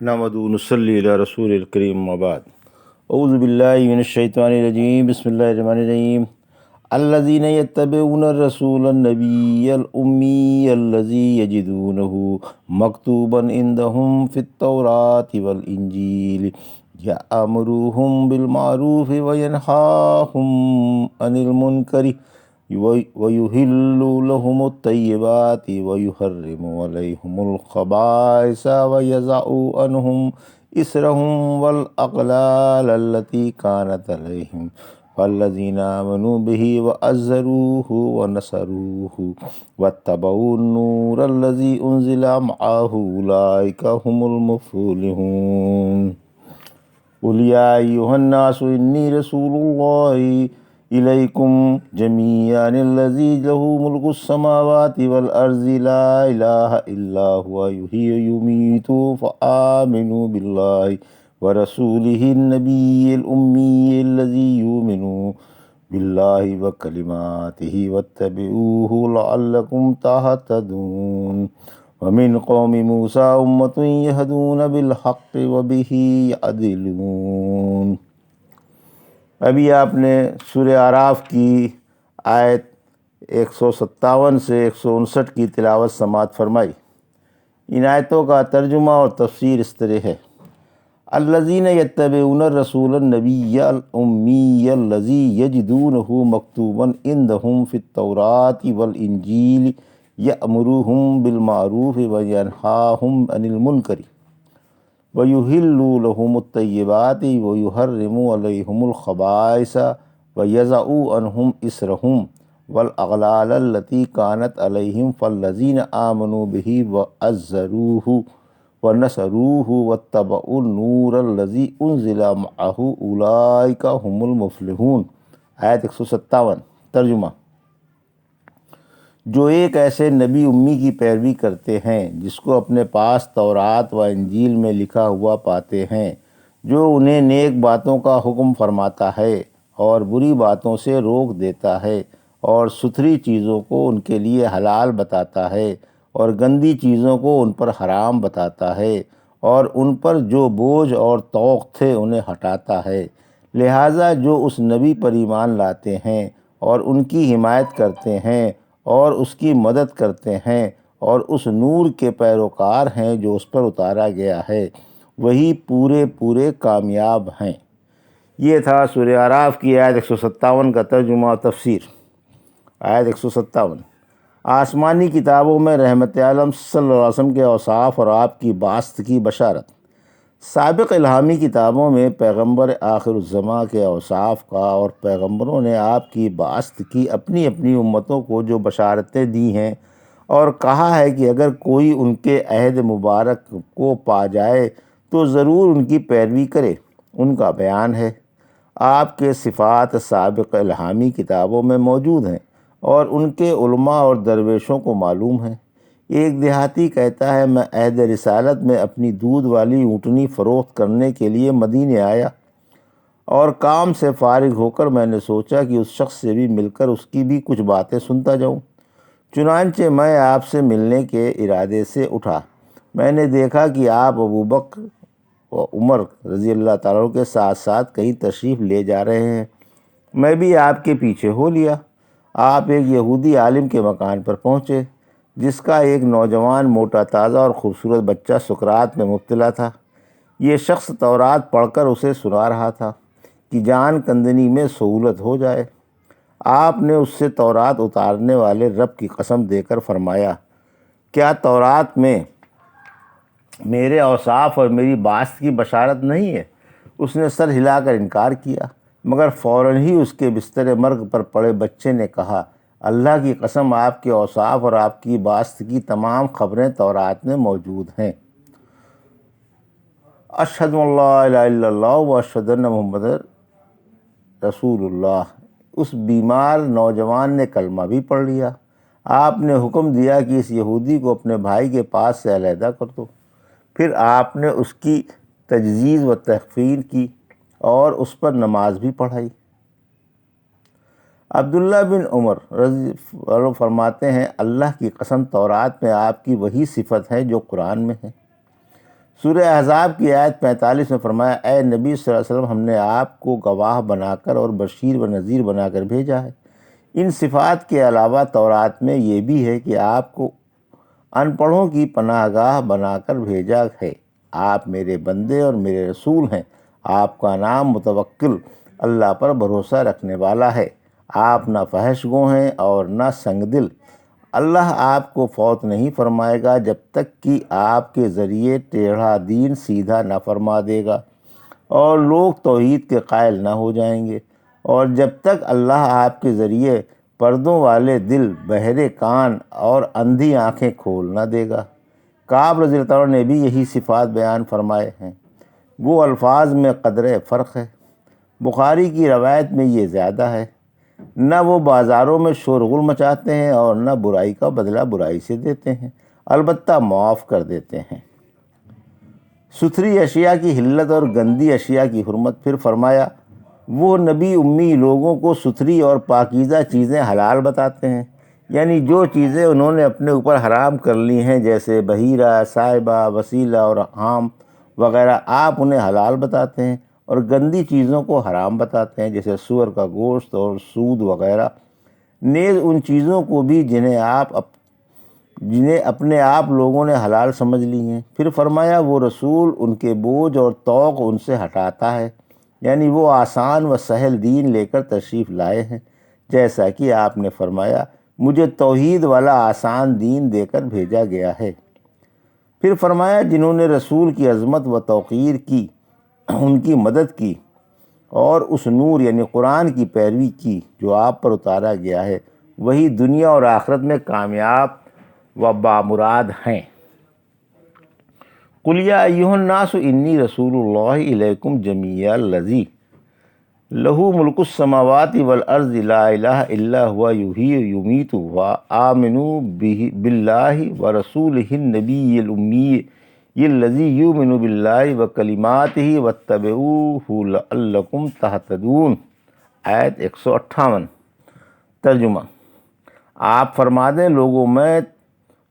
نحمدہ ونصلی علی رسول الکریم وبعد اعوذ باللہ من الشیطان الرجیم بسم اللہ الرحمن الرحیم الذین یتبعون الرسول النبی الامی الذی یجدونہ مکتوبا عندہم فی التوراۃ والانجیل یأمرهم بالمعروف وینہاہم عن المنکر وَيُحِلُّ لَهُمُ الطَّيِّبَاتِ وَيُحَرِّمُ عَلَيْهِمُ الْخَبَائِثَ وَيَضَعُ عَنْهُمْ إِصْرَهُمْ وَالْأَغْلَالَ الَّتِي كَانَتْ عَلَيْهِمْ فَالَّذِينَ آمَنُوا بِهِ وَعَزَّرُوهُ وَنَصَرُوهُ وَاتَّبَعُوا النُّورَ الَّذِي أُنزِلَ مَعَهُ أُولَئِكَ هُمُ الْمُفْلِحُونَ قُلْ يَا أَيُّهَا النَّاسُ إِنِّي رَسُولُ اللَّهِ إِلَيْكُمْ جَمِيعًا الَّذِي لَهُ مُلْكُ السَّمَاوَاتِ وَالْأَرْضِ لَا إِلَٰهَ إِلَّا هُوَ يُحْيِي وَيُمِيتُ فَآمِنُوا بِاللَّهِ وَرَسُولِهِ النَّبِيِّ الْأُمِّيِّ الَّذِي يُؤْمِنُ بِاللَّهِ وَكَلِمَاتِهِ وَاتَّبِعُوهُ لَعَلَّكُمْ تَهْتَدُونَ وَمِنْ قَوْمِ مُوسَىٰ أُمَّةٌ يَهْدُونَ بِالْحَقِّ وَبِهِ يَعْدِلُونَ۔ ابھی آپ نے سورہ اعراف کی آیت 157 سے 159 کی تلاوت سماعت فرمائی۔ ان آیتوں کا ترجمہ اور تفسیر اس طرح ہے: الذین یتبعون الرسول النبی الامی الذی یجدونہ مکتوبا عندہم فی التوراۃ والانجیل یأمرهم بالمعروف وینہاہم عن المنکر وَيُحِلُّ لَهُمُ الطَّيِّبَاتِ وَيُحَرِّمُ عَلَيْهِمُ الْخَبَائِثَ وَيَضَعُ عَنْهُمْ إِصْرَهُمْ وَالْأَغْلَالَ الَّتِي كَانَتْ عَلَيْهِمْ فَالَّذِينَ آمَنُوا بِهِ وَعَزَّرُوهُ وَنَصَرُوهُ وَاتَّبَعُوا النُّورَ الَّذِي أُنزِلَ مَعَهُ أُولَئِكَ هُمُ الْمُفْلِحُونَ۔ آیت 157 ترجمہ: جو ایک ایسے نبی امی کی پیروی کرتے ہیں جس کو اپنے پاس تورات و انجیل میں لکھا ہوا پاتے ہیں، جو انہیں نیک باتوں کا حکم فرماتا ہے اور بری باتوں سے روک دیتا ہے اور ستھری چیزوں کو ان کے لیے حلال بتاتا ہے اور گندی چیزوں کو ان پر حرام بتاتا ہے اور ان پر جو بوجھ اور طوق تھے انہیں ہٹاتا ہے، لہٰذا جو اس نبی پر ایمان لاتے ہیں اور ان کی حمایت کرتے ہیں اور اس کی مدد کرتے ہیں اور اس نور کے پیروکار ہیں جو اس پر اتارا گیا ہے، وہی پورے کامیاب ہیں۔ یہ تھا سورہ اعراف کی آیت 157 کا ترجمہ و تفسیر۔ آیت 157: آسمانی کتابوں میں رحمت عالم صلی اللہ علیہ وسلم کے اوصاف اور آپ کی بعثت کی بشارت۔ سابق الہامی کتابوں میں پیغمبر آخر الزماں کے اوصاف کا اور پیغمبروں نے آپ کی بعثت کی اپنی اپنی امتوں کو جو بشارتیں دی ہیں اور کہا ہے کہ اگر کوئی ان کے عہد مبارک کو پا جائے تو ضرور ان کی پیروی کرے، ان کا بیان ہے۔ آپ کے صفات سابق الہامی کتابوں میں موجود ہیں اور ان کے علماء اور درویشوں کو معلوم ہیں۔ ایک دیہاتی کہتا ہے، میں عہد رسالت میں اپنی دودھ والی اونٹنی فروخت کرنے کے لیے مدینے آیا اور کام سے فارغ ہو کر میں نے سوچا کہ اس شخص سے بھی مل کر اس کی بھی کچھ باتیں سنتا جاؤں۔ چنانچہ میں آپ سے ملنے کے ارادے سے اٹھا۔ میں نے دیکھا کہ آپ ابوبکر و عمر رضی اللہ تعالیٰ عنہ کے ساتھ ساتھ کہیں تشریف لے جا رہے ہیں۔ میں بھی آپ کے پیچھے ہو لیا۔ آپ ایک یہودی عالم کے مکان پر پہنچے جس کا ایک نوجوان موٹا تازہ اور خوبصورت بچہ سکرات میں مبتلا تھا۔ یہ شخص تورات پڑھ کر اسے سنا رہا تھا کہ جان کندنی میں سہولت ہو جائے۔ آپ نے اس سے تورات اتارنے والے رب کی قسم دے کر فرمایا، کیا تورات میں میرے اوصاف اور میری بعثت کی بشارت نہیں ہے؟ اس نے سر ہلا کر انکار کیا، مگر فوراً ہی اس کے بستر مرگ پر پڑے بچے نے کہا، اللہ کی قسم آپ کے اوصاف اور آپ کی بعثت کی تمام خبریں تورات میں موجود ہیں۔ اشہد ان لا الہ الا اللہ و اشہد ان محمد رسول اللہ۔ اس بیمار نوجوان نے کلمہ بھی پڑھ لیا۔ آپ نے حکم دیا کہ اس یہودی کو اپنے بھائی کے پاس سے علیحدہ کر دو۔ پھر آپ نے اس کی تجزیز و تکفین کی اور اس پر نماز بھی پڑھائی۔ عبداللہ بن عمر رضی اللہ عنہ فرماتے ہیں، اللہ کی قسم تورات میں آپ کی وہی صفت ہے جو قرآن میں ہے۔ سورہ احزاب کی آیت 45 میں فرمایا، اے نبی صلی اللہ علیہ وسلم، ہم نے آپ کو گواہ بنا کر اور بشیر و نذیر بنا کر بھیجا ہے۔ ان صفات کے علاوہ تورات میں یہ بھی ہے کہ آپ کو ان پڑھوں کی پناہ گاہ بنا کر بھیجا ہے۔ آپ میرے بندے اور میرے رسول ہیں۔ آپ کا نام متوکل، اللہ پر بھروسہ رکھنے والا ہے۔ آپ نہ فحش گو ہیں اور نہ سنگ دل۔ اللہ آپ کو فوت نہیں فرمائے گا جب تک کہ آپ کے ذریعے ٹیڑھا دین سیدھا نہ فرما دے گا اور لوگ توحید کے قائل نہ ہو جائیں گے، اور جب تک اللہ آپ کے ذریعے پردوں والے دل، بہرے کان اور اندھی آنکھیں کھول نہ دے گا۔ کعب رضی اللہ عنہ نے بھی یہی صفات بیان فرمائے ہیں۔ گو الفاظ میں قدر فرق ہے۔ بخاری کی روایت میں یہ زیادہ ہے، نہ وہ بازاروں میں شورغل مچاتے ہیں اور نہ برائی کا بدلہ برائی سے دیتے ہیں، البتہ معاف کر دیتے ہیں۔ ستھری اشیاء کی حلت اور گندی اشیاء کی حرمت۔ پھر فرمایا، وہ نبی امی لوگوں کو ستھری اور پاکیزہ چیزیں حلال بتاتے ہیں، یعنی جو چیزیں انہوں نے اپنے اوپر حرام کر لی ہیں جیسے بحیرہ، سائبہ، وسیلہ اور حام وغیرہ، آپ انہیں حلال بتاتے ہیں، اور گندی چیزوں کو حرام بتاتے ہیں جیسے سور کا گوشت اور سود وغیرہ، نیز ان چیزوں کو بھی جنہیں اپنے آپ لوگوں نے حلال سمجھ لی ہیں۔ پھر فرمایا، وہ رسول ان کے بوجھ اور طوق ان سے ہٹاتا ہے، یعنی وہ آسان و سہل دین لے کر تشریف لائے ہیں، جیسا کہ آپ نے فرمایا، مجھے توحید والا آسان دین دے کر بھیجا گیا ہے۔ پھر فرمایا، جنہوں نے رسول کی عظمت و توقیر کی، ان کی مدد کی اور اس نور یعنی قرآن کی پیروی کی جو آپ پر اتارا گیا ہے، وہی دنیا اور آخرت میں کامیاب و بامراد ہیں۔ قل یا ایھا الناس انی رسول اللہ الیکم جمیعا الذی لہ ملک السماوات والارض لا الہ الا هو یحیی و یمیت وآمنوا باللہ ورسولہ النبی الامی الذی یؤمن باللہ وکلماتہ واتبعوہ لعلکم تہتدون۔ آیت 158۔ ترجمہ، آپ فرما دیں،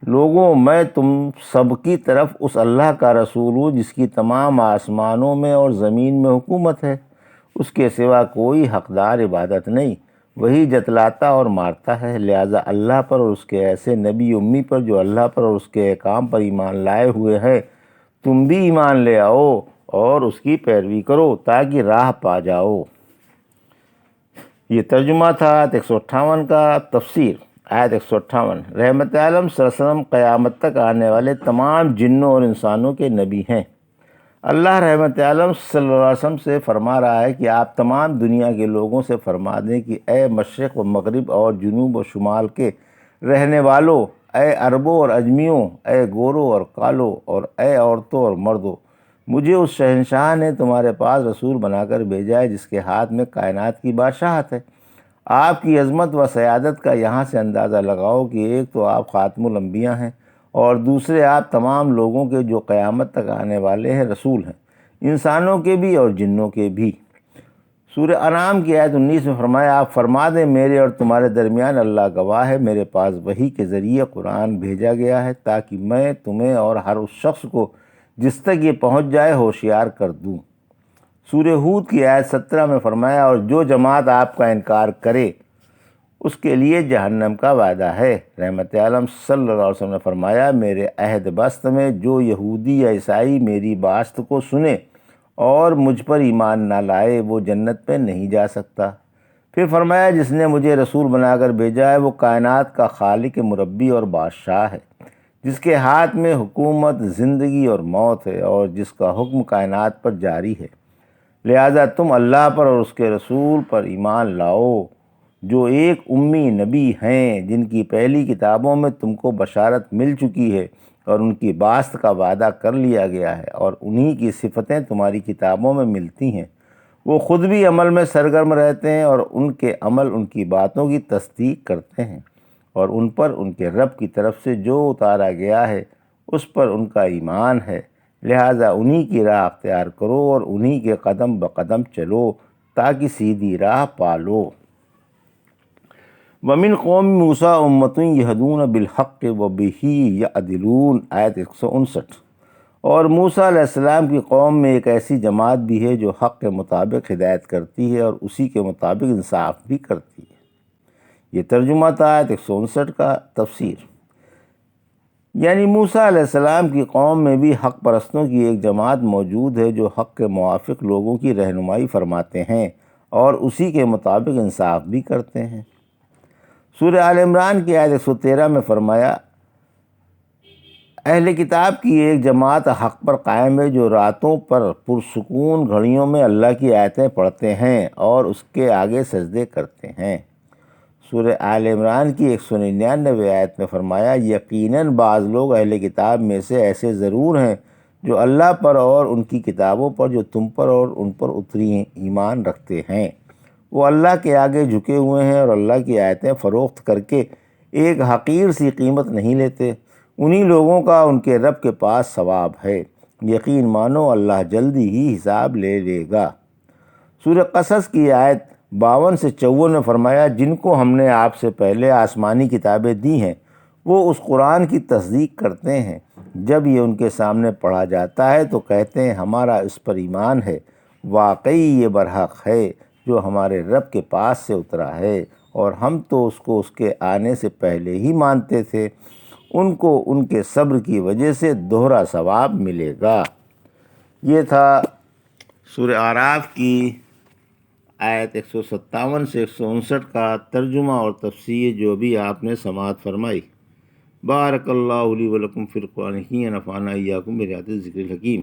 لوگوں میں تم سب کی طرف اس اللہ کا رسول ہوں جس کی تمام آسمانوں میں اور زمین میں حکومت ہے، اس کے سوا کوئی حقدار عبادت نہیں، وہی جتلاتا اور مارتا ہے، لہٰذا اللہ پر اور اس کے ایسے نبی امی پر جو اللہ پر اور اس کے احکام پر ایمان لائے ہوئے ہیں، تم بھی ایمان لے آؤ اور اس کی پیروی کرو تاکہ راہ پا جاؤ۔ یہ ترجمہ تھا آیت 158 کا۔ تفسیر آیت 158۔ رحمت عالم صلی اللہ علیہ وسلم قیامت تک آنے والے تمام جنوں اور انسانوں کے نبی ہیں۔ اللہ رحمت عالم صلی اللہ علیہ وسلم سے فرما رہا ہے کہ آپ تمام دنیا کے لوگوں سے فرما دیں کہ اے مشرق و مغرب اور جنوب و شمال کے رہنے والوں، اے عربوں اور عجمیوں، اے گوروں اور کالوں، اور اے عورتوں اور مردوں، مجھے اس شہنشاہ نے تمہارے پاس رسول بنا کر بھیجا ہے جس کے ہاتھ میں کائنات کی بادشاہت ہے۔ آپ کی عظمت و سیادت کا یہاں سے اندازہ لگاؤ کہ ایک تو آپ خاتم الانبیاء ہیں اور دوسرے آپ تمام لوگوں کے جو قیامت تک آنے والے ہیں رسول ہیں، انسانوں کے بھی اور جنوں کے بھی۔ سورہ انعام کی آیت 19 میں فرمایا، آپ فرما دیں، میرے اور تمہارے درمیان اللہ گواہ ہے، میرے پاس وحی کے ذریعے قرآن بھیجا گیا ہے تاکہ میں تمہیں اور ہر اس شخص کو جس تک یہ پہنچ جائے ہوشیار کر دوں۔ سورہ ہود کی آیت 17 میں فرمایا، اور جو جماعت آپ کا انکار کرے اس کے لیے جہنم کا وعدہ ہے۔ رحمت عالم صلی اللہ علیہ وسلم نے فرمایا، میرے عہد بست میں جو یہودی یا عیسائی میری بات کو سنے اور مجھ پر ایمان نہ لائے وہ جنت میں نہیں جا سکتا۔ پھر فرمایا، جس نے مجھے رسول بنا کر بھیجا ہے وہ کائنات کا خالق، مربی اور بادشاہ ہے، جس کے ہاتھ میں حکومت، زندگی اور موت ہے، اور جس کا حکم کائنات پر جاری ہے۔ لہٰذا تم اللہ پر اور اس کے رسول پر ایمان لاؤ جو ایک امی نبی ہیں، جن کی پہلی کتابوں میں تم کو بشارت مل چکی ہے اور ان کی بعثت کا وعدہ کر لیا گیا ہے، اور انہی کی صفتیں تمہاری کتابوں میں ملتی ہیں۔ وہ خود بھی عمل میں سرگرم رہتے ہیں اور ان کے عمل ان کی باتوں کی تصدیق کرتے ہیں، اور ان پر ان کے رب کی طرف سے جو اتارا گیا ہے اس پر ان کا ایمان ہے، لہٰذا انہی کی راہ اختیار کرو اور انہی کے قدم بقدم چلو تاکہ سیدھی راہ پالو۔ وَمِنْ قَوْمِ مُوسَىٰ أُمَّةٌ يَهْدُونَ بِالْحَقِّ وَبِهِ يَعْدِلُونَ۔ آیت 159۔ اور موسیٰ علیہ السلام کی قوم میں ایک ایسی جماعت بھی ہے جو حق کے مطابق ہدایت کرتی ہے اور اسی کے مطابق انصاف بھی کرتی ہے۔ یہ ترجمہ تھا آیت 159 کا۔ تفسیر یعنی موسیٰ علیہ السلام کی قوم میں بھی حق پرستوں کی ایک جماعت موجود ہے جو حق کے موافق لوگوں کی رہنمائی فرماتے ہیں اور اسی کے مطابق انصاف بھی کرتے ہیں۔ سورہ آل عمران کی آیت 113 میں فرمایا، اہل کتاب کی ایک جماعت حق پر قائم ہے جو راتوں پر پرسکون گھڑیوں میں اللہ کی آیتیں پڑھتے ہیں اور اس کے آگے سجدے کرتے ہیں۔ سورہ آل عمران کی 199 آیت میں فرمایا، یقیناً بعض لوگ اہل کتاب میں سے ایسے ضرور ہیں جو اللہ پر اور ان کی کتابوں پر جو تم پر اور ان پر اتری ہیں ایمان رکھتے ہیں۔ وہ اللہ کے آگے جھکے ہوئے ہیں اور اللہ کی آیتیں فروخت کر کے ایک حقیر سی قیمت نہیں لیتے۔ انہی لوگوں کا ان کے رب کے پاس ثواب ہے۔ یقین مانو اللہ جلدی ہی حساب لے لے گا۔ سورہ قصص کی آیت 52 سے 54 میں فرمایا، جن کو ہم نے آپ سے پہلے آسمانی کتابیں دی ہیں وہ اس قرآن کی تصدیق کرتے ہیں۔ جب یہ ان کے سامنے پڑھا جاتا ہے تو کہتے ہیں ہمارا اس پر ایمان ہے، واقعی یہ برحق ہے جو ہمارے رب کے پاس سے اترا ہے اور ہم تو اس کو اس کے آنے سے پہلے ہی مانتے تھے۔ ان کو ان کے صبر کی وجہ سے دوہرا ثواب ملے گا۔ یہ تھا سورہ اعراف کی آیت 157 سے 159 کا ترجمہ اور تفسیر جو بھی آپ نے سماعت فرمائی۔ بارک اللہ لی و لکم فی القرآن ونفعنا ایاکم بآیات الذکر الحکیم۔